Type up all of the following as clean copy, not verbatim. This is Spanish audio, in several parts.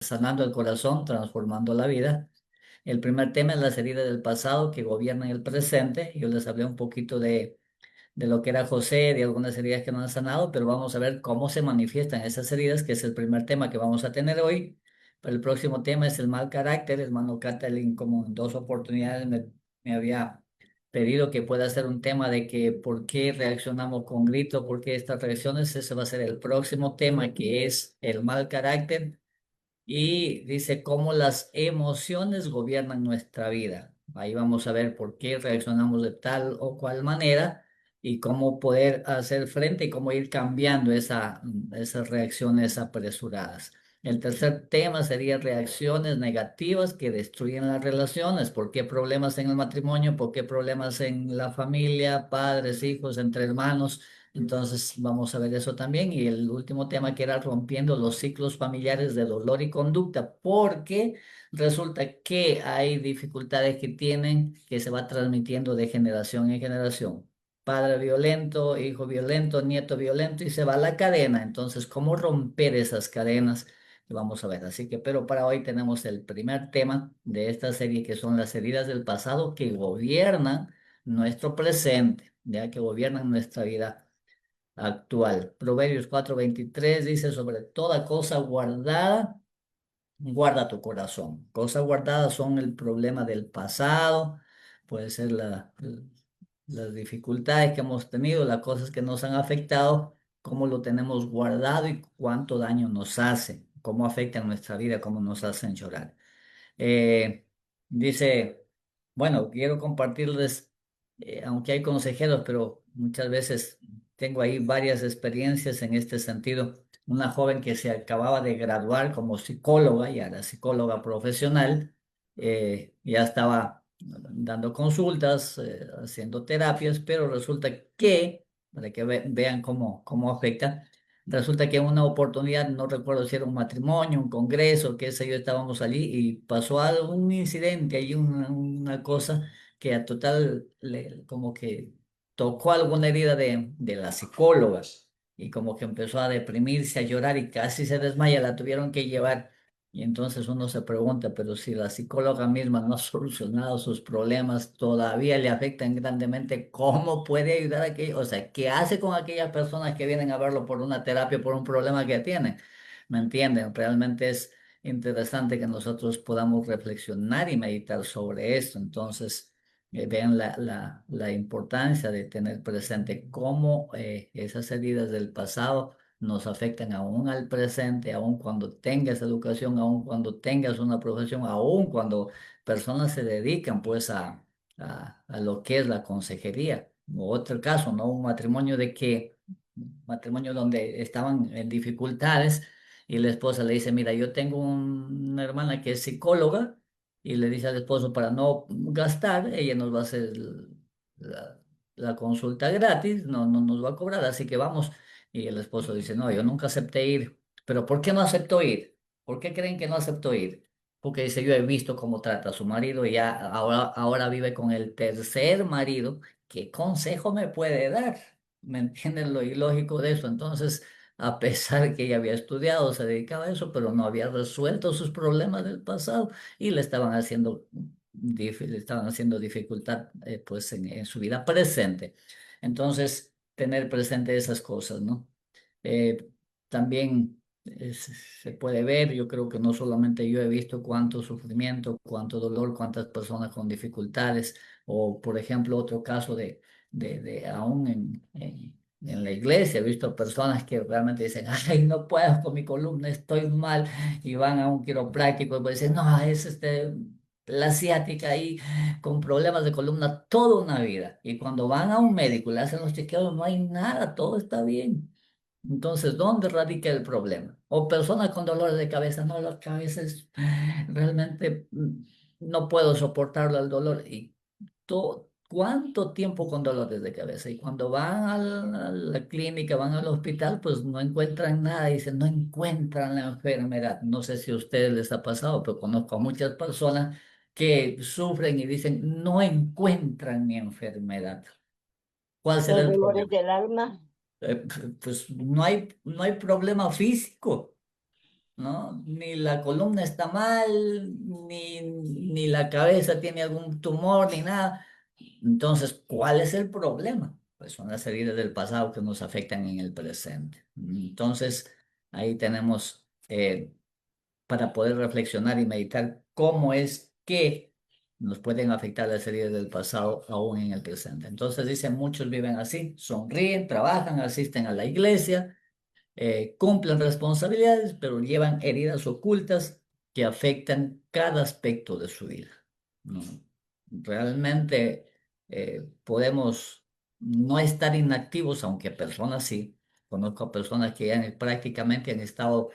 Sanando el corazón, transformando la vida. El primer tema es las heridas del pasado que gobiernan el presente. Yo les hablé un poquito de lo que era José, de algunas heridas que no han sanado, pero vamos a ver cómo se manifiestan esas heridas, que es el primer tema que vamos a tener hoy. Pero el próximo tema es el mal carácter. Hermano Catalin, como en dos oportunidades me había pedido que pueda hacer un tema de que por qué reaccionamos con grito, por qué estas reacciones. Ese va a ser el próximo tema, que es el mal carácter. Y dice cómo las emociones gobiernan nuestra vida. Ahí vamos a ver por qué reaccionamos de tal o cual manera y cómo poder hacer frente y cómo ir cambiando esas reacciones apresuradas. El tercer tema sería reacciones negativas que destruyen las relaciones. ¿Por qué problemas en el matrimonio? ¿Por qué problemas en la familia, padres, hijos, entre hermanos? Entonces vamos a ver eso también. Y el último tema que era rompiendo los ciclos familiares de dolor y conducta, porque resulta que hay dificultades que tienen que se va transmitiendo de generación en generación. Padre violento, hijo violento, nieto violento y se va la cadena. Entonces, ¿cómo romper esas cadenas? Vamos a ver. Así que, pero para hoy tenemos el primer tema de esta serie que son las heridas del pasado que gobiernan nuestro presente, ya que gobiernan nuestra vida actual. Proverbios 4:23 dice, sobre toda cosa guardada, guarda tu corazón. Cosas guardadas son el problema del pasado, puede ser las dificultades que hemos tenido, las cosas que nos han afectado, cómo lo tenemos guardado y cuánto daño nos hace, cómo afecta nuestra vida, cómo nos hacen llorar. Eh, Dice, bueno, quiero compartirles, aunque hay consejeros, pero muchas veces tengo ahí varias experiencias en este sentido. Una joven que se acababa de graduar como psicóloga, ya era psicóloga profesional, ya estaba dando consultas, haciendo terapias, pero resulta que, para que vean cómo afecta. Resulta que en una oportunidad, no recuerdo si era un matrimonio, un congreso, qué sé yo, estábamos allí y pasó algo, un incidente, ahí una cosa que a total como que tocó alguna herida de las psicólogas y como que empezó a deprimirse, a llorar y casi se desmaya, la tuvieron que llevar. Y entonces uno se pregunta, pero si la psicóloga misma no ha solucionado sus problemas, todavía le afectan grandemente, ¿cómo puede ayudar a aquello? O sea, ¿qué hace con aquellas personas que vienen a verlo por una terapia, por un problema que tienen? ¿Me entienden? Realmente es interesante que nosotros podamos reflexionar y meditar sobre esto. Entonces, vean la importancia de tener presente cómo esas heridas del pasado nos afectan aún al presente, aún cuando tengas educación, aún cuando tengas una profesión, aún cuando personas se dedican pues a lo que es la consejería. O otro caso, ¿no? Un matrimonio matrimonio donde estaban en dificultades y la esposa le dice, mira, yo tengo una hermana que es psicóloga y le dice al esposo, para no gastar, ella nos va a hacer la, la consulta gratis, no nos va a cobrar, así que vamos. Y el esposo dice, no, yo nunca acepté ir. ¿Pero por qué no aceptó ir? ¿Por qué creen que no aceptó ir? Porque dice, yo he visto cómo trata a su marido y ya ahora vive con el tercer marido. ¿Qué consejo me puede dar? ¿Me entienden lo ilógico de eso? Entonces, a pesar que ella había estudiado, se dedicaba a eso, pero no había resuelto sus problemas del pasado y le estaban haciendo dificultad pues en su vida presente. Entonces, tener presente esas cosas, ¿no? Eh, También se puede ver, yo creo que no solamente yo he visto cuánto sufrimiento, cuánto dolor, cuántas personas con dificultades, o por ejemplo otro caso de aún en la iglesia, he visto personas que realmente dicen, ay, no puedo con mi columna, estoy mal, y van a un quiropráctico y pues dicen, no, es la asiática ahí con problemas de columna toda una vida. Y cuando van a un médico y le hacen los chequeos, no hay nada, todo está bien. Entonces, ¿dónde radica el problema? O personas con dolores de cabeza, no, la cabeza es realmente no puedo soportarlo el dolor. ¿Y cuánto tiempo con dolores de cabeza? Y cuando van a la clínica, van al hospital, pues no encuentran nada, dicen, no encuentran la enfermedad. No sé si a ustedes les ha pasado, pero conozco a muchas personas que sufren y dicen, no encuentran mi enfermedad. ¿Cuál será Los el dolores problema? del alma. Pues no hay problema físico. ¿no? Ni la columna está mal, ni la cabeza tiene algún tumor, ni nada. Entonces, ¿cuál es el problema? Pues son las heridas del pasado que nos afectan en el presente. Entonces, ahí tenemos para poder reflexionar y meditar cómo es que nos pueden afectar las heridas del pasado aún en el presente. Entonces, dicen, muchos viven así, sonríen, trabajan, asisten a la iglesia, cumplen responsabilidades, pero llevan heridas ocultas que afectan cada aspecto de su vida, ¿no? Realmente podemos no estar inactivos, aunque personas sí. Conozco personas que ya prácticamente han estado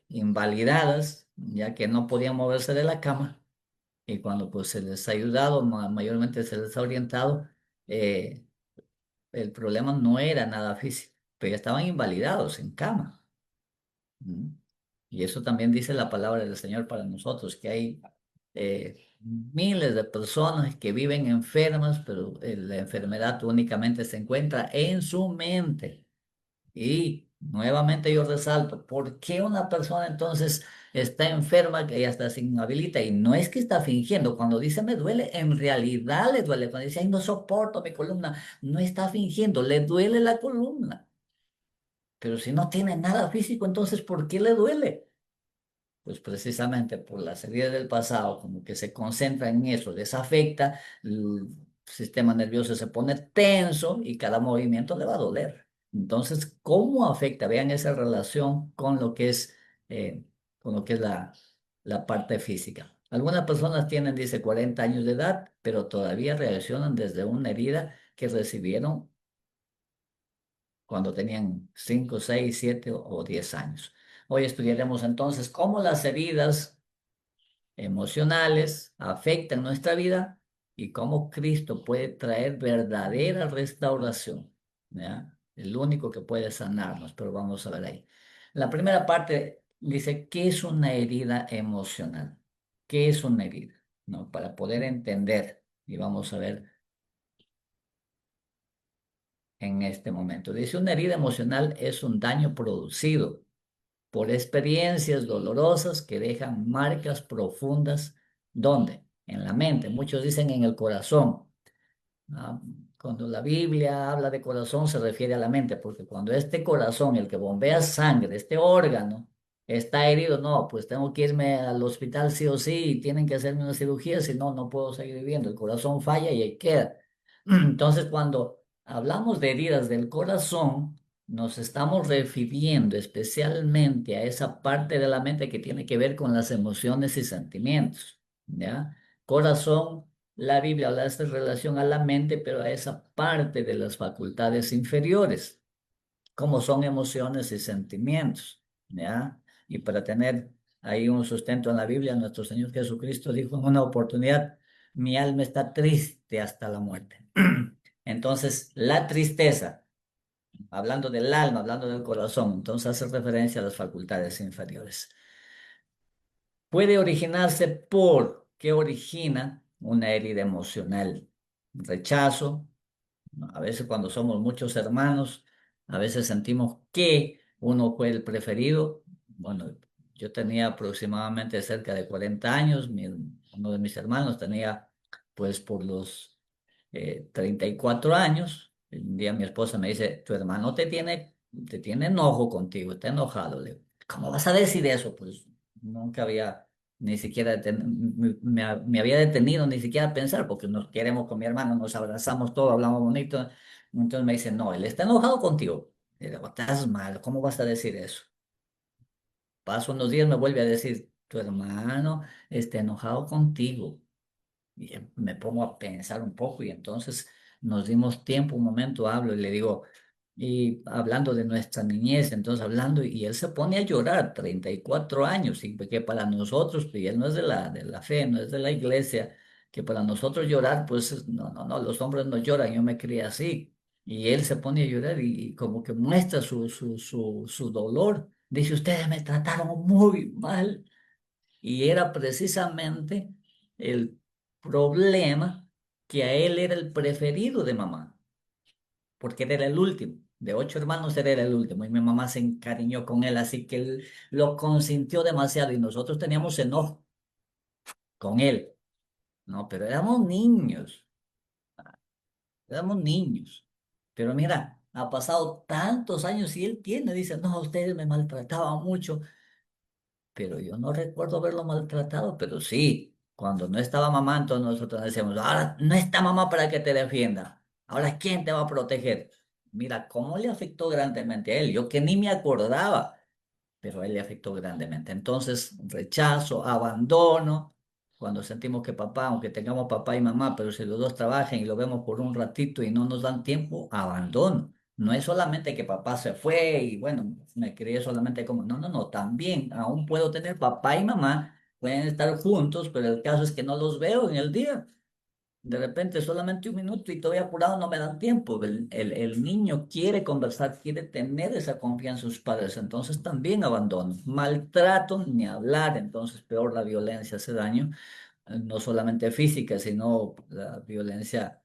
invalidadas, ya que no podían moverse de la cama, y cuando pues se les ha ayudado, mayormente se les ha orientado, eh, el problema no era nada físico, pero ya estaban invalidados en cama. ¿Mm? Y eso también dice la palabra del Señor para nosotros, que hay miles de personas que viven enfermas, pero la enfermedad únicamente se encuentra en su mente. Y nuevamente yo resalto, ¿por qué una persona entonces está enferma que ya hasta se inhabilita? Y no es que está fingiendo, cuando dice me duele, en realidad le duele. Cuando dice, ay, no soporto mi columna, no está fingiendo, le duele la columna. Pero si no tiene nada físico, entonces ¿por qué le duele? Pues precisamente por las heridas del pasado, como que se concentra en eso, les afecta, el sistema nervioso se pone tenso y cada movimiento le va a doler. Entonces, ¿cómo afecta? Vean esa relación eh, con lo que es la parte física. Algunas personas tienen, dice, 40 años de edad, pero todavía reaccionan desde una herida que recibieron cuando tenían 5, 6, 7 o 10 años. Hoy estudiaremos entonces cómo las heridas emocionales afectan nuestra vida y cómo Cristo puede traer verdadera restauración, ¿ya? El único que puede sanarnos, pero vamos a ver ahí. La primera parte dice, ¿qué es una herida emocional? ¿Qué es una herida? ¿No? Para poder entender, y vamos a ver en este momento. Dice, una herida emocional es un daño producido por experiencias dolorosas que dejan marcas profundas. ¿Dónde? En la mente. Muchos dicen en el corazón. Ah, cuando la Biblia habla de corazón se refiere a la mente, porque cuando este corazón, el que bombea sangre, este órgano, está herido, no, pues tengo que irme al hospital sí o sí, y tienen que hacerme una cirugía, si no, no puedo seguir viviendo. El corazón falla y ahí queda. Entonces, cuando hablamos de heridas del corazón, nos estamos refiriendo especialmente a esa parte de la mente que tiene que ver con las emociones y sentimientos, ¿ya? Corazón, la Biblia habla de esta relación a la mente, pero a esa parte de las facultades inferiores, como son emociones y sentimientos, ¿ya? Y para tener ahí un sustento en la Biblia, nuestro Señor Jesucristo dijo en una oportunidad, mi alma está triste hasta la muerte. Entonces, la tristeza, hablando del alma, hablando del corazón, entonces hace referencia a las facultades inferiores. Puede originarse por, ¿qué origina? Una herida emocional, rechazo, ¿no? A veces cuando somos muchos hermanos, a veces sentimos que uno fue el preferido. Bueno, yo tenía aproximadamente cerca de 40 años, uno de mis hermanos tenía pues por los 34 años. Un día mi esposa me dice, tu hermano te tiene enojo contigo, está enojado. Le digo, ¿cómo vas a decir eso? Pues nunca había ni siquiera me había detenido ni siquiera a pensar, porque nos queremos con mi hermano, nos abrazamos todo, hablamos bonito. Entonces me dice, no, él está enojado contigo. Y le digo, estás mal, ¿cómo vas a decir eso? Paso unos días, me vuelve a decir, tu hermano está enojado contigo. Y me pongo a pensar un poco y entonces nos dimos tiempo, un momento hablo y le digo, y hablando de nuestra niñez, entonces hablando, y él se pone a llorar, 34 años, y que para nosotros, y él no es de la fe, no es de la iglesia, que para nosotros llorar, pues no, no, no, los hombres no lloran, yo me crié así, y él se pone a llorar y como que muestra su dolor, dice, ustedes me trataron muy mal, y era precisamente el problema que a él era el preferido de mamá, porque él era el último. De 8 hermanos, él era el último y mi mamá se encariñó con él, así que él lo consintió demasiado y nosotros teníamos enojo con él, ¿no? Pero éramos niños. Pero mira, ha pasado tantos años y él dice, no, ustedes me maltrataban mucho. Pero yo no recuerdo haberlo maltratado, pero sí, cuando no estaba mamá, entonces nosotros decíamos, ahora no está mamá para que te defienda, ahora ¿quién te va a proteger? Mira, cómo le afectó grandemente a él, yo que ni me acordaba, pero a él le afectó grandemente. Entonces, rechazo, abandono, cuando sentimos que papá, aunque tengamos papá y mamá, pero si los dos trabajan y lo vemos por un ratito y no nos dan tiempo, abandono. No es solamente que papá se fue y bueno, me crié solamente como, no, no, no, también aún puedo tener papá y mamá, pueden estar juntos, pero el caso es que no los veo en el día. De repente solamente un minuto y todavía apurado no me dan tiempo. El niño quiere conversar, quiere tener esa confianza en sus padres, entonces también abandono. Maltrato, ni hablar, entonces peor la violencia hace daño, no solamente física, sino la violencia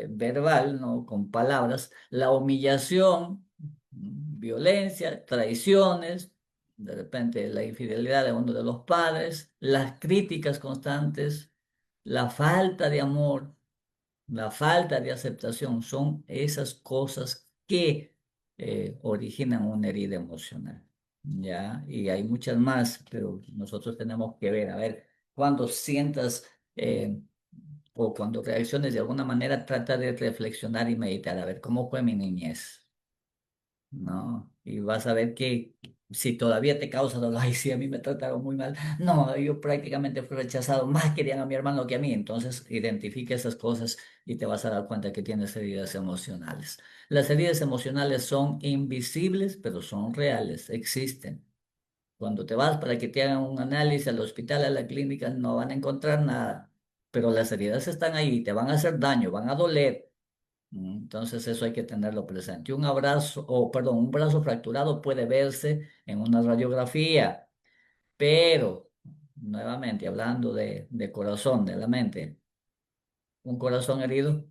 verbal, ¿no? Con palabras, la humillación, violencia, traiciones, de repente la infidelidad de uno de los padres, las críticas constantes, la falta de amor, la falta de aceptación, son esas cosas que originan una herida emocional, ¿ya? Y hay muchas más, pero nosotros tenemos que ver, a ver, cuando sientas o cuando reacciones de alguna manera, trata de reflexionar y meditar, a ver, ¿cómo fue mi niñez? ¿No? Y vas a ver que si todavía te causa dolor, ay, sí, a mí me trataron muy mal. No, yo prácticamente fui rechazado, más querían a mi hermano que a mí. Entonces, identifica esas cosas y te vas a dar cuenta que tienes heridas emocionales. Las heridas emocionales son invisibles, pero son reales, existen. Cuando te vas para que te hagan un análisis al hospital, a la clínica, no van a encontrar nada. Pero las heridas están ahí, te van a hacer daño, van a doler. Entonces eso hay que tenerlo presente. Un abrazo, o perdón, un brazo fracturado puede verse en una radiografía, pero nuevamente hablando de corazón, de la mente, un corazón herido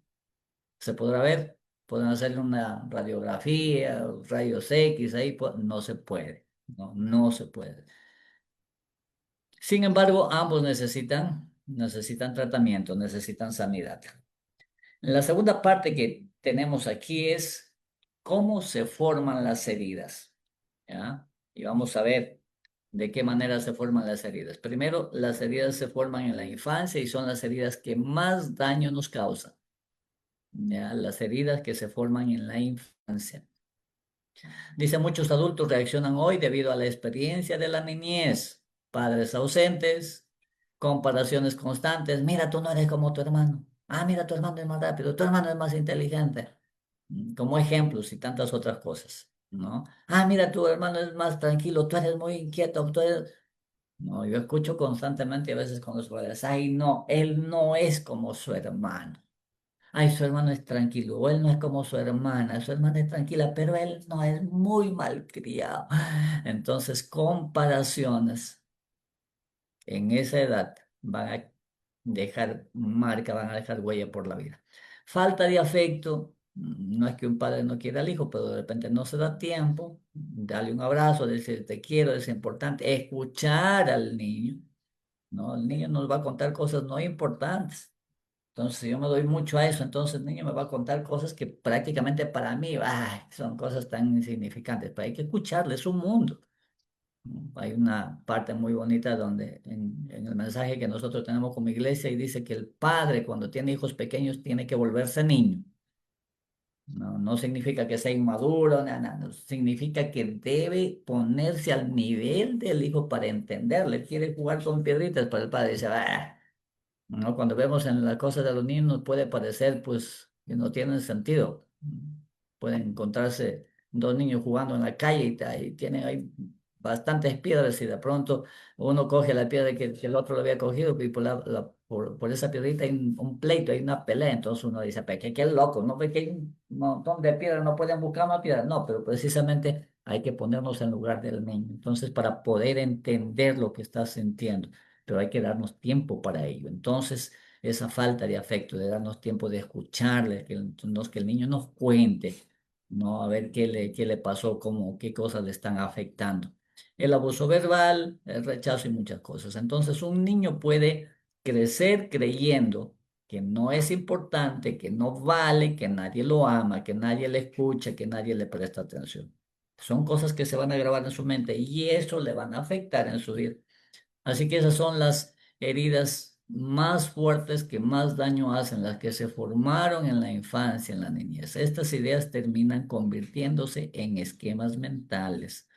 se podrá ver, pueden hacerle una radiografía, rayos X, ahí no se puede, no, no se puede. Sin embargo, ambos necesitan tratamiento, necesitan sanidad. La segunda parte que tenemos aquí es cómo se forman las heridas, ¿ya? Y vamos a ver de qué manera se forman las heridas. Primero, las heridas se forman en la infancia y son las heridas que más daño nos causan, ¿ya? Las heridas que se forman en la infancia. Dice, muchos adultos reaccionan hoy debido a la experiencia de la niñez, padres ausentes, comparaciones constantes. Mira, tú no eres como tu hermano. Ah, mira, tu hermano es más rápido, tu hermano es más inteligente. Como ejemplos y tantas otras cosas, ¿no? Ah, mira, tu hermano es más tranquilo, tú eres muy inquieto, tú eres... No, yo escucho constantemente a veces con los padres, ay, no, él no es como su hermano. Ay, su hermano es tranquilo, o él no es como su hermana es tranquila, pero él no es muy malcriado. Entonces, comparaciones en esa edad van a dejar marca, van a dejar huella por la vida. Falta de afecto, no es que un padre no quiera al hijo, pero de repente no se da tiempo, darle un abrazo, decir te quiero, es importante, escuchar al niño, ¿no? El niño nos va a contar cosas no importantes. Entonces, si yo me doy mucho a eso, entonces el niño me va a contar cosas que prácticamente para mí, ay, son cosas tan insignificantes, pero hay que escucharle, es un mundo. Hay una parte muy bonita donde en el mensaje que nosotros tenemos como iglesia y dice que el padre cuando tiene hijos pequeños tiene que volverse niño. No, no significa que sea inmaduro, no, significa que debe ponerse al nivel del hijo para entenderle. Quiere jugar con piedritas, para el padre dice, "Ah". ¿No? Cuando vemos en las cosas de los niños nos puede parecer pues que no tienen sentido. Pueden encontrarse dos niños jugando en la calle y tienen ahí bastantes piedras y de pronto uno coge la piedra que el otro lo había cogido y por esa piedrita hay un pleito, hay una pelea. Entonces uno dice, pero qué loco, ¿no ve que hay un montón de piedras, no pueden buscar más piedras? No, pero precisamente hay que ponernos en lugar del niño. Entonces para poder entender lo que está sintiendo, pero hay que darnos tiempo para ello. Entonces, esa falta de afecto, de darnos tiempo de escucharle, que el niño nos cuente, ¿no? A ver qué le pasó, cómo, qué cosas le están afectando. El abuso verbal, el rechazo y muchas cosas. Entonces, un niño puede crecer creyendo que no es importante, que no vale, que nadie lo ama, que nadie le escucha, que nadie le presta atención. Son cosas que se van a grabar en su mente y eso le van a afectar en su vida. Así que esas son las heridas más fuertes que más daño hacen, las que se formaron en la infancia, en la niñez. Estas ideas terminan convirtiéndose en esquemas mentales,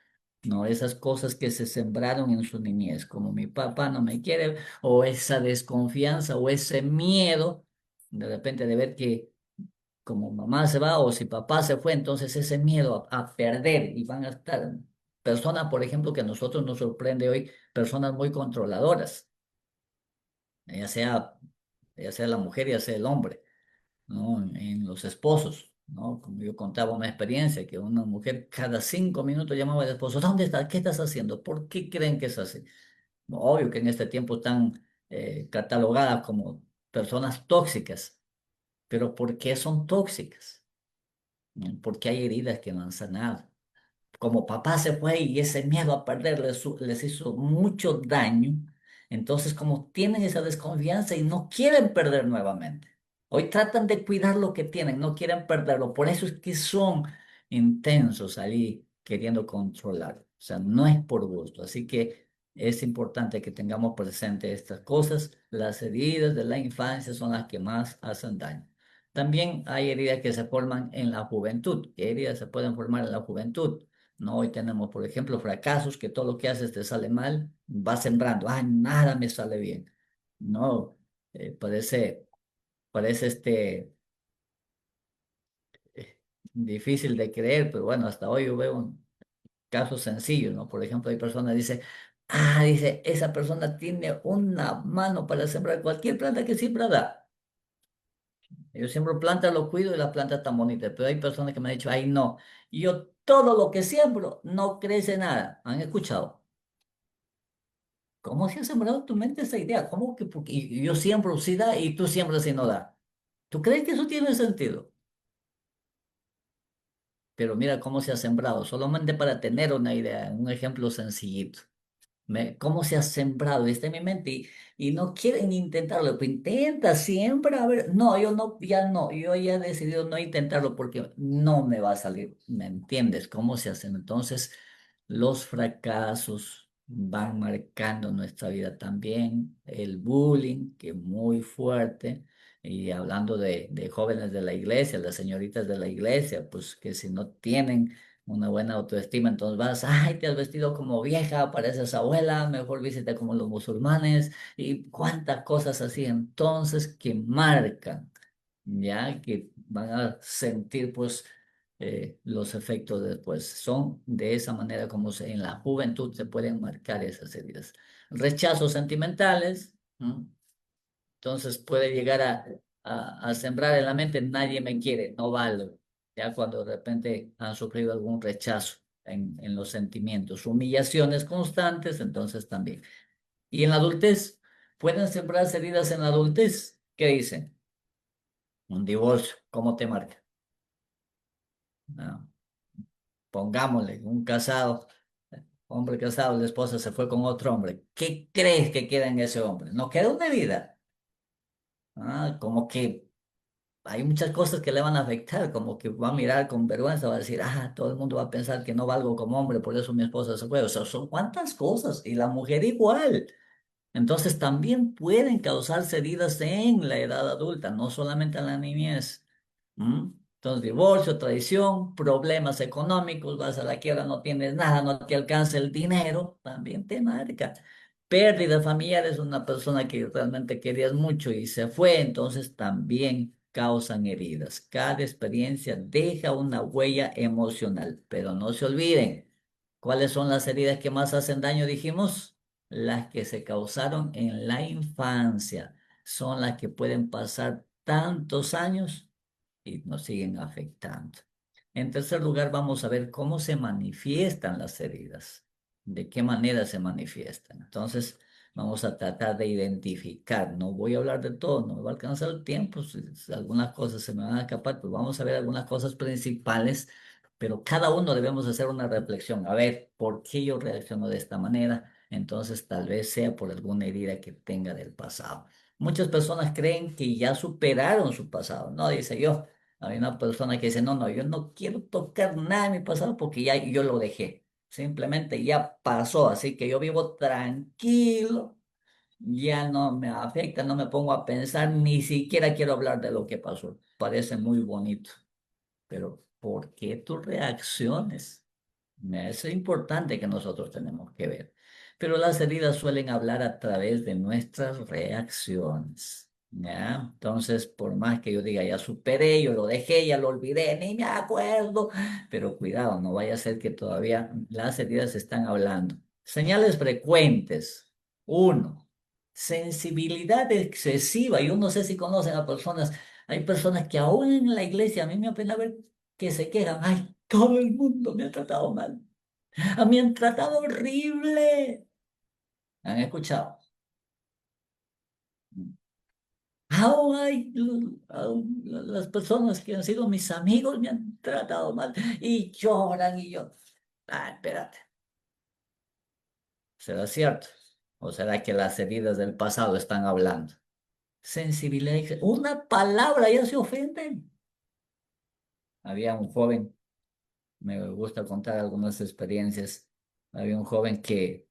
no esas cosas que se sembraron en su niñez, como mi papá no me quiere, o esa desconfianza o ese miedo de repente de ver que como mamá se va o si papá se fue, entonces ese miedo a perder y van a estar personas, por ejemplo, que a nosotros nos sorprende hoy, personas muy controladoras, ya sea, ya sea la mujer, ya sea el hombre, ¿no? En los esposos, ¿no? Como yo contaba una experiencia que una mujer cada 5 minutos llamaba al esposo, ¿dónde estás? ¿Qué estás haciendo? ¿Por qué creen que es así? Obvio que en este tiempo están catalogadas como personas tóxicas, pero ¿por qué son tóxicas? Porque hay heridas que no han sanado. Como papá se fue y ese miedo a perder les hizo mucho daño, entonces como tienen esa desconfianza y no quieren perder nuevamente. Hoy tratan de cuidar lo que tienen, no quieren perderlo. Por eso es que son intensos ahí queriendo controlar. O sea, no es por gusto. Así que es importante que tengamos presente estas cosas. Las heridas de la infancia son las que más hacen daño. También hay heridas que se forman en la juventud. ¿Qué heridas se pueden formar en la juventud? No, hoy tenemos, por ejemplo, fracasos, que todo lo que haces te sale mal, vas sembrando, ah, nada me sale bien. No, parece difícil de creer, pero bueno, hasta hoy yo veo un caso sencillo, ¿no? Por ejemplo, hay personas que dicen, ah, dice, esa persona tiene una mano para sembrar cualquier planta que siembra da. Yo siembro plantas, lo cuido y las plantas están bonitas, pero hay personas que me han dicho, ay, no, yo todo lo que siembro no crece nada. ¿Han escuchado? ¿Cómo se ha sembrado en tu mente esa idea? ¿Cómo que porque yo siembro si da y tú siembras si no da? ¿Tú crees que eso tiene sentido? Pero mira cómo se ha sembrado, solamente para tener una idea, un ejemplo sencillito. ¿Cómo se ha sembrado? Está en mi mente y no quieren intentarlo, pero intenta siempre, a ver, no, yo no, ya no, yo ya he decidido no intentarlo porque no me va a salir, ¿me entiendes? ¿Cómo se hacen? Entonces, los fracasos van marcando nuestra vida también, el bullying, que es muy fuerte, y hablando de jóvenes de la iglesia, las señoritas de la iglesia, pues que si no tienen una buena autoestima, entonces vas, ay, te has vestido como vieja, pareces abuela, mejor vístete como los musulmanes y cuántas cosas así, entonces que marcan, ya que van a sentir pues los efectos después. Son de esa manera como en la juventud se pueden marcar esas heridas. Rechazos sentimentales, ¿no? Entonces puede llegar a sembrar en la mente, nadie me quiere, no valgo. Ya cuando de repente han sufrido algún rechazo en los sentimientos, humillaciones constantes, entonces también. Y en la adultez, pueden sembrar heridas en la adultez. ¿Qué dicen? Un divorcio, ¿cómo te marca? No, pongámosle, un casado, hombre casado, la esposa se fue con otro hombre. ¿Qué crees que queda en ese hombre? No queda una vida. Ah, como que hay muchas cosas que le van a afectar, como que va a mirar con vergüenza, va a decir, ah, todo el mundo va a pensar que no valgo como hombre, por eso mi esposa se fue. O sea, son cuántas cosas, y la mujer igual. Entonces también pueden causarse heridas en la edad adulta, no solamente en la niñez. ¿Mm? Entonces, divorcio, traición, problemas económicos, vas a la quiebra, no tienes nada, no te alcanza el dinero, también te marca. Pérdida familiar es una persona que realmente querías mucho y se fue, entonces también causan heridas. Cada experiencia deja una huella emocional, pero no se olviden, ¿cuáles son las heridas que más hacen daño, dijimos? Las que se causaron en la infancia, son las que pueden pasar tantos años y nos siguen afectando. En tercer lugar, vamos a ver cómo se manifiestan las heridas, de qué manera se manifiestan. Entonces, Vamos a tratar de identificar. No voy a hablar de todo, no me va a alcanzar el tiempo. Si algunas cosas se me van a escapar, pues vamos a ver algunas cosas principales, pero cada uno debemos hacer una reflexión. A ver, ¿por qué yo reacciono de esta manera? Entonces, tal vez sea por alguna herida que tenga del pasado. Muchas personas creen que ya superaron su pasado. No, dice yo. Hay una persona que dice, no, no, yo no quiero tocar nada de mi pasado porque ya yo lo dejé. Simplemente ya pasó, así que yo vivo tranquilo, ya no me afecta, no me pongo a pensar, ni siquiera quiero hablar de lo que pasó. Parece muy bonito, pero ¿por qué tus reacciones? Eso es importante que nosotros tenemos que ver. Pero las heridas suelen hablar a través de nuestras reacciones. ¿Ya? Entonces, por más que yo diga, ya superé, yo lo dejé, ya lo olvidé, ni me acuerdo, pero cuidado, no vaya a ser que todavía las heridas están hablando. Señales frecuentes. Uno, sensibilidad excesiva. Yo no sé si conocen a personas, hay personas que aún en la iglesia, a mí me apena ver que se quejan, ay, todo el mundo me ha tratado mal, a mí me han tratado horrible. ¿Han escuchado? Aún hay, aún las personas que han sido mis amigos me han tratado mal y lloran y yo, ah, espérate, ¿será cierto? ¿O será que las heridas del pasado están hablando? Sensibilidad, una palabra ya se ofenden. Había un joven, me gusta contar algunas experiencias, había un joven que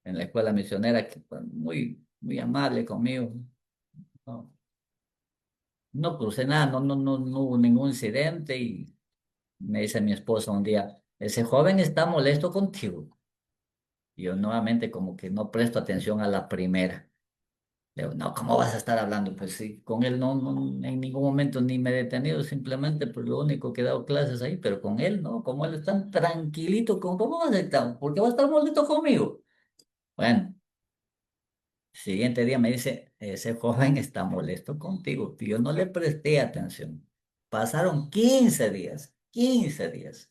en la escuela misionera que fue muy, muy amable conmigo. No, no crucé nada, no hubo ningún incidente y me dice mi esposa un día, ese joven está molesto contigo. Y yo nuevamente como que no presto atención a la primera. Le digo, no, ¿cómo vas a estar hablando? Pues sí, con él en ningún momento ni me he detenido, simplemente por lo único que he dado clases ahí, pero con él no, como él es tan tranquilito, ¿cómo va a estar? ¿Por qué va a estar molesto conmigo? Bueno. Siguiente día me dice, ese joven está molesto contigo. Yo no le presté atención. Pasaron 15 días, 15 días.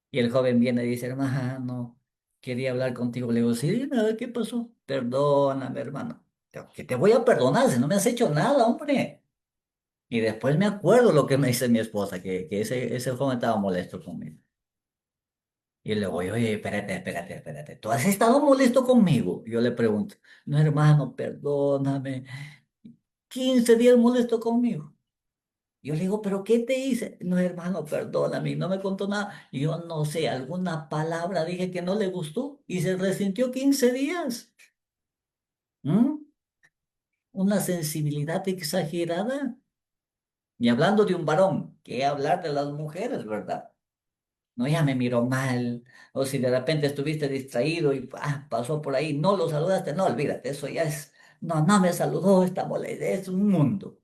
Y el joven viene y dice, hermano, quería hablar contigo. Le digo, sí, dime, a ver, ¿qué pasó? Perdóname, hermano. Que te voy a perdonar si no me has hecho nada, hombre. Y después me acuerdo lo que me dice mi esposa, que ese joven estaba molesto conmigo. Y le voy, oye, espérate. ¿Tú has estado molesto conmigo? Yo le pregunto, no, hermano, perdóname. 15 días molesto conmigo. Yo le digo, ¿pero qué te hice? No, hermano, perdóname, no me contó nada. Yo no sé, alguna palabra dije que no le gustó y se resintió 15 días. ¿Mm? Una sensibilidad exagerada. Y hablando de un varón, ¿qué hablar de las mujeres, verdad? No, ya me miró mal. O si de repente estuviste distraído y pasó por ahí, no lo saludaste, no, olvídate, eso ya es, no me saludó, está molesta, es un mundo.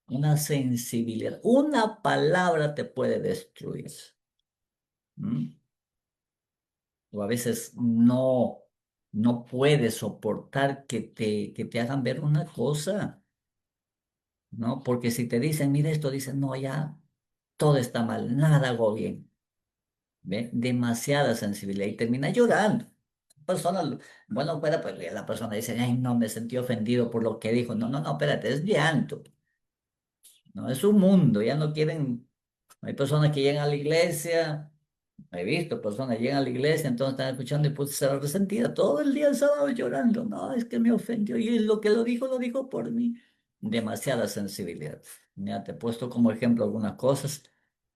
Una sensibilidad. Una palabra te puede destruir. ¿M? O a veces no puedes soportar que te hagan ver una cosa, ¿no? Porque si te dicen, mira esto, dicen, no, ya todo está mal, nada hago bien. ¿Ve? Demasiada sensibilidad y termina llorando. Persona, bueno, fuera, pues la persona dice, ay, no, me sentí ofendido por lo que dijo. No, espérate, es llanto. No, es un mundo, ya no quieren. Hay personas que llegan a la iglesia. He visto personas llegan a la iglesia, entonces están escuchando y pues se va resentida todo el día el sábado llorando. No, es que me ofendió y lo que lo dijo por mí. Demasiada sensibilidad. Ya te he puesto como ejemplo algunas cosas,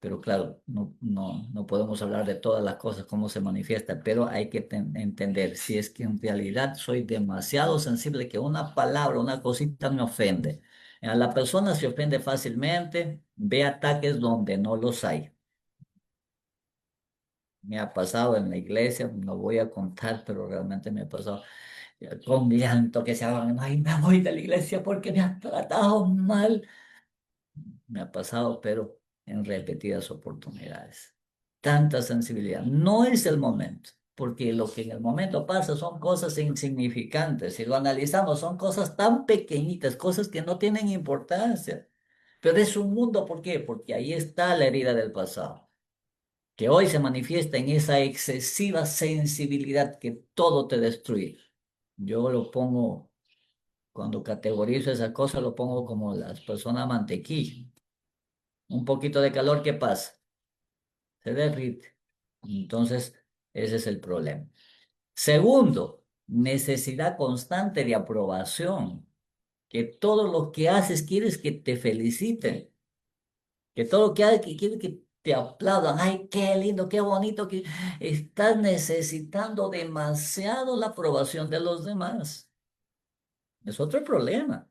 pero claro, no podemos hablar de todas las cosas, cómo se manifiesta, pero hay que entender si es que en realidad soy demasiado sensible que una palabra, una cosita me ofende. A la persona se ofende fácilmente, ve ataques donde no los hay. Me ha pasado en la iglesia, no voy a contar, pero realmente me ha pasado con llanto que se hagan, ay, me voy de la iglesia porque me han tratado mal. Me ha pasado, pero en repetidas oportunidades. Tanta sensibilidad. No es el momento, porque lo que en el momento pasa son cosas insignificantes. Si lo analizamos, son cosas tan pequeñitas, cosas que no tienen importancia. Pero es un mundo, ¿por qué? Porque ahí está la herida del pasado que hoy se manifiesta en esa excesiva sensibilidad que todo te destruye. Yo lo pongo, cuando categorizo esa cosa, lo pongo como las personas mantequilla. Un poquito de calor, ¿qué pasa? Se derrite. Entonces, ese es el problema. Segundo, necesidad constante de aprobación. Que todo lo que haces quieres que te feliciten. Que todo lo que haces que quieres que te aplaudan. Ay, qué lindo, qué bonito que estás necesitando demasiado la aprobación de los demás. Es otro problema.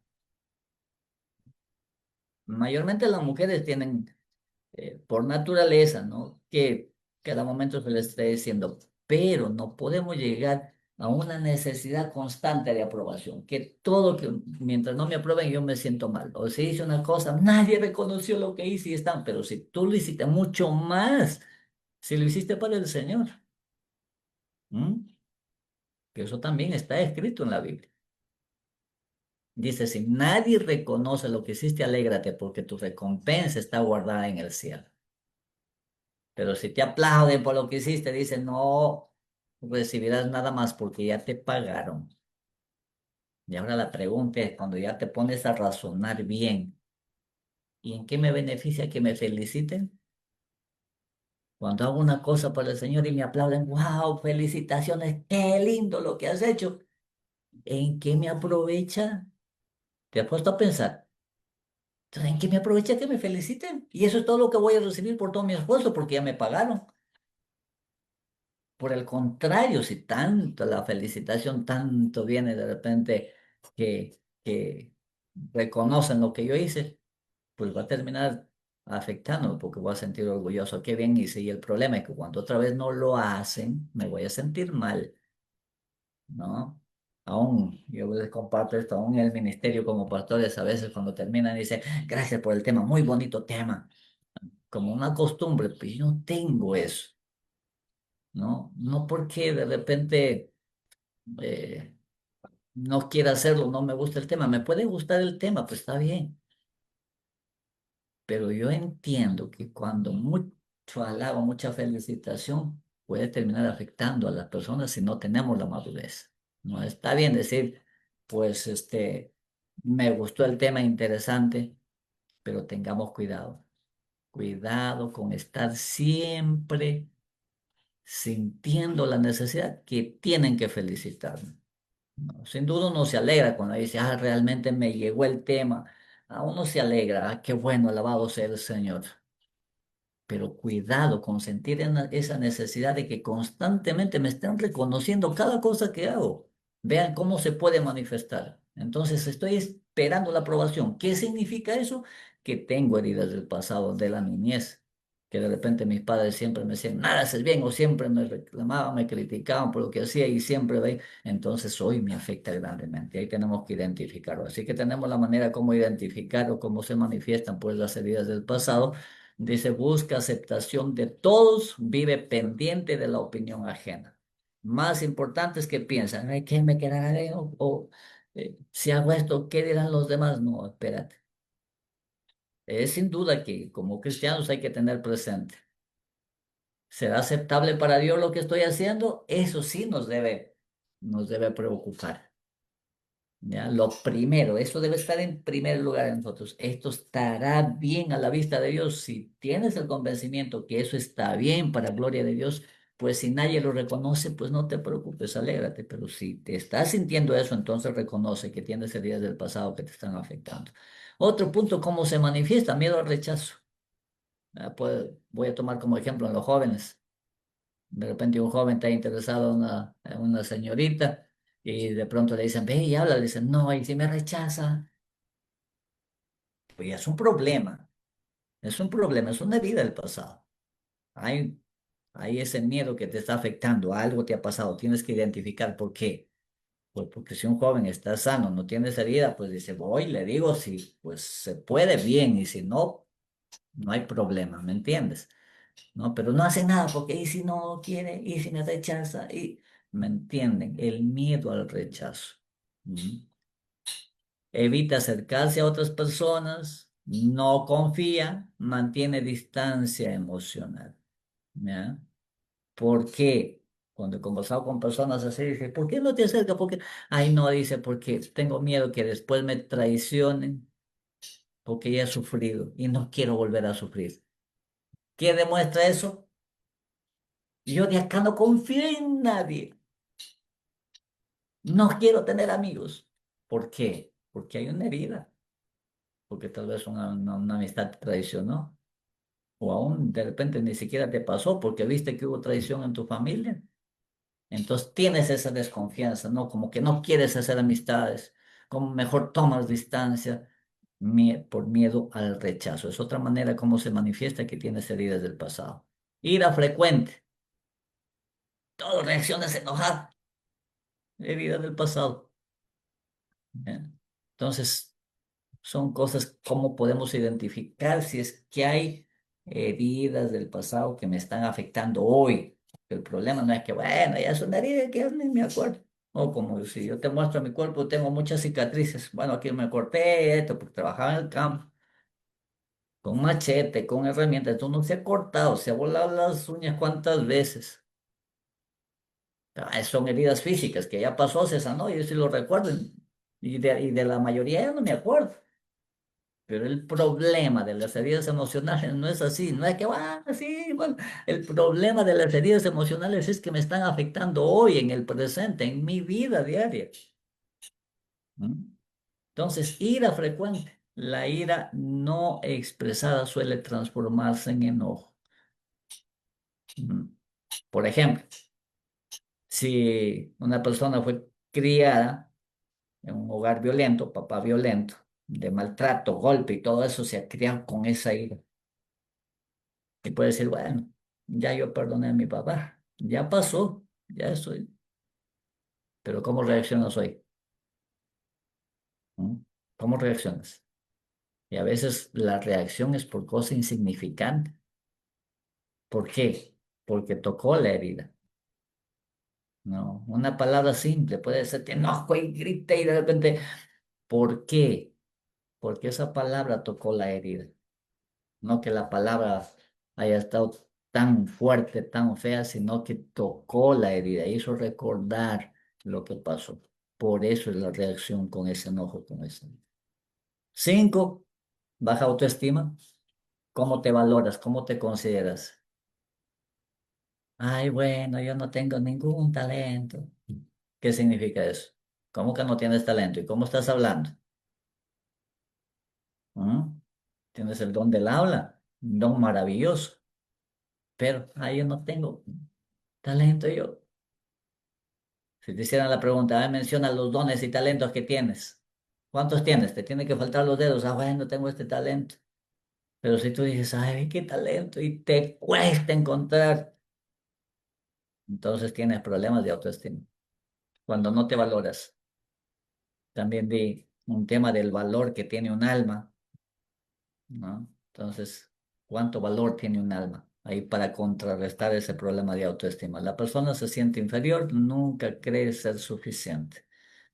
Mayormente las mujeres tienen por naturaleza, ¿no? Que cada momento se les esté diciendo, pero no podemos llegar a una necesidad constante de aprobación, que todo que mientras no me aprueben yo me siento mal, o si hice una cosa, nadie reconoció lo que hice y están, pero si tú lo hiciste mucho más, si lo hiciste para el Señor, ¿m? Que eso también está escrito en la Biblia. Dice, si nadie reconoce lo que hiciste, alégrate porque tu recompensa está guardada en el cielo. Pero si te aplauden por lo que hiciste, dicen, no recibirás nada más porque ya te pagaron. Y ahora la pregunta es, cuando ya te pones a razonar bien, ¿y en qué me beneficia que me feliciten? Cuando hago una cosa para el Señor y me aplauden, wow, felicitaciones, qué lindo lo que has hecho. ¿En qué me aprovecha? ¿Te has puesto a pensar? Entonces, ¿en qué me aprovecha que me feliciten? Y eso es todo lo que voy a recibir por todo mi esfuerzo porque ya me pagaron. Por el contrario, si tanto la felicitación, tanto viene de repente que reconocen lo que yo hice, pues va a terminar afectándome porque voy a sentir orgulloso. Qué bien hice. Y el problema es que cuando otra vez no lo hacen, me voy a sentir mal, ¿no? Aún, yo les comparto esto, aún en el ministerio como pastores, a veces cuando terminan dicen, gracias por el tema, muy bonito tema. Como una costumbre, pues yo no tengo eso, ¿no? No porque de repente eh, no quiera hacerlo, no me gusta el tema. Me puede gustar el tema, pues está bien. Pero yo entiendo que cuando mucho halago, mucha felicitación, puede terminar afectando a las personas si no tenemos la madurez. No está bien decir, pues, me gustó el tema interesante, pero tengamos cuidado. Cuidado con estar siempre sintiendo la necesidad que tienen que felicitarme. No, sin duda uno se alegra cuando dice, ah, realmente me llegó el tema. A uno se alegra, ah, qué bueno, alabado sea el Señor. Pero cuidado con sentir esa necesidad de que constantemente me estén reconociendo cada cosa que hago. Vean cómo se puede manifestar. Entonces estoy esperando la aprobación. ¿Qué significa eso? Que tengo heridas del pasado, de la niñez, que de repente mis padres siempre me decían, nada haces bien, o siempre me reclamaban, me criticaban por lo que hacía y siempre ve. Entonces hoy me afecta grandemente. Ahí tenemos que identificarlo. Así que tenemos la manera como identificar o cómo se manifiestan pues las heridas del pasado. Dice, busca aceptación de todos, vive pendiente de la opinión ajena. Más importante es que piensan, ay, ¿qué me quedará bien? Si hago esto, ¿qué dirán los demás? No, espérate. Es sin duda que como cristianos hay que tener presente. ¿Será aceptable para Dios lo que estoy haciendo? Eso sí nos debe preocupar. ¿Ya? Lo primero, eso debe estar en primer lugar en nosotros. Esto estará bien a la vista de Dios. Si tienes el convencimiento que eso está bien para gloria de Dios, pues si nadie lo reconoce, pues no te preocupes, alégrate. Pero si te estás sintiendo eso, entonces reconoce que tienes heridas del pasado que te están afectando. Otro punto, ¿cómo se manifiesta? Miedo al rechazo. Voy a tomar como ejemplo en los jóvenes. De repente un joven está interesado en una señorita y de pronto le dicen, ve y habla, le dicen, no, y si me rechaza, pues ya es un problema, es una herida del pasado. Hay, hay ese miedo que te está afectando, algo te ha pasado, tienes que identificar por qué. Pues porque si un joven está sano, no tiene esa herida, pues dice, voy, le digo, si pues se puede bien y si no, no hay problema, ¿me entiendes? ¿No? Pero no hace nada porque y si no quiere, y si me rechaza, y ¿me entienden? El miedo al rechazo. ¿Mm? Evita acercarse a otras personas, no confía, mantiene distancia emocional. ¿Ya? ¿Por qué? Cuando he conversado con personas así, dice, ¿por qué no te acercas? Porque, ay, no, dice, porque tengo miedo que después me traicionen, porque ya he sufrido y no quiero volver a sufrir. ¿Qué demuestra eso? Yo de acá no confío en nadie. No quiero tener amigos. ¿Por qué? Porque hay una herida, porque tal vez una amistad te traicionó, o aún de repente ni siquiera te pasó porque viste que hubo traición en tu familia. Entonces tienes esa desconfianza, ¿no? Como que no quieres hacer amistades, como mejor tomas distancia por miedo al rechazo. Es otra manera como se manifiesta que tienes heridas del pasado. Ira frecuente, todo reacciones enojadas, heridas del pasado. ¿Eh? Entonces, son cosas como podemos identificar si es que hay heridas del pasado que me están afectando hoy. El problema no es que, bueno, ya es una herida que ya ni me acuerdo. O como si yo te muestro mi cuerpo, tengo muchas cicatrices. Bueno, aquí me corté esto porque trabajaba en el campo, con machete, con herramientas. Esto no se ha cortado, se ha volado las uñas cuántas veces. Son heridas físicas que ya pasó, se sanó, yo sí lo recuerdo. Y de la mayoría ya no me acuerdo. Pero el problema de las heridas emocionales no es así, no es que, sí, bueno, el problema de las heridas emocionales es que me están afectando hoy, en el presente, en mi vida diaria. ¿Mm? Entonces, ira frecuente. La ira no expresada suele transformarse en enojo. ¿Mm? Por ejemplo, si una persona fue criada en un hogar violento, papá violento, de maltrato, golpe y todo eso, se ha criado con esa ira. Y puede decir, bueno, ya yo perdoné a mi papá, ya pasó, ya estoy. Pero ¿cómo reaccionas hoy? ¿Mm? ¿Cómo reaccionas? Y a veces la reacción es por cosa insignificante. ¿Por qué? Porque tocó la herida. No, una palabra simple puede ser te enojo y grite y de repente, ¿por qué? Porque esa palabra tocó la herida. No que la palabra haya estado tan fuerte, tan fea, sino que tocó la herida, hizo recordar lo que pasó. Por eso es la reacción con ese enojo, con ese. Cinco, baja autoestima. ¿Cómo te valoras? ¿Cómo te consideras? Ay, bueno, yo no tengo ningún talento. ¿Qué significa eso? ¿Cómo que no tienes talento? ¿Y cómo estás hablando? ¿Mm? Tienes el don del habla, un don maravilloso, pero yo no tengo talento yo. Si te hicieran la pregunta, menciona los dones y talentos que tienes. ¿Cuántos tienes? Te tiene que faltar los dedos. Bueno, tengo este talento. Pero si tú dices, ay, qué talento, y te cuesta encontrar, entonces tienes problemas de autoestima. Cuando no te valoras, también di un tema del valor que tiene un alma, ¿no? Entonces, ¿cuánto valor tiene un alma? Ahí para contrarrestar ese problema de autoestima. La persona se siente inferior, nunca cree ser suficiente.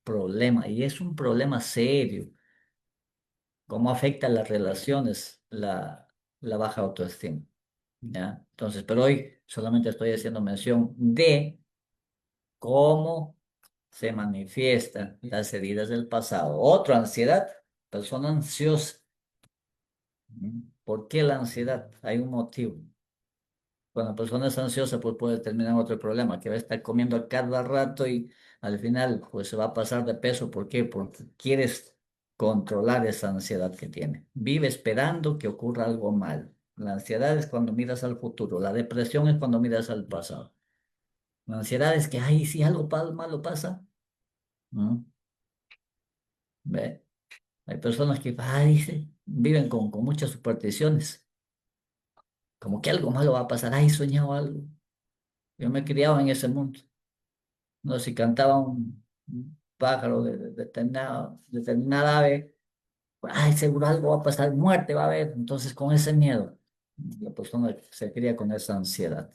Problema, y es un problema serio. ¿Cómo afecta las relaciones la baja autoestima? ¿Ya? Entonces, pero hoy solamente estoy haciendo mención de cómo se manifiestan las heridas del pasado. Otra ansiedad, persona ansiosa. ¿Por qué la ansiedad? Hay un motivo. Cuando la persona es ansiosa, pues puede terminar en otro problema, que va a estar comiendo a cada rato y al final, pues se va a pasar de peso. ¿Por qué? Porque quieres controlar esa ansiedad que tiene. Vive esperando que ocurra algo mal. La ansiedad es cuando miras al futuro. La depresión es cuando miras al pasado. La ansiedad es que, ay, si algo malo pasa, ¿no? ¿Ve? Hay personas que, dice, viven con muchas supersticiones. Como que algo malo va a pasar. Ay, he soñado algo. Yo me he criado en ese mundo. No, si cantaba un pájaro de determinada ave, ay, seguro algo va a pasar, muerte va a haber. Entonces, con ese miedo, la persona se cría con esa ansiedad.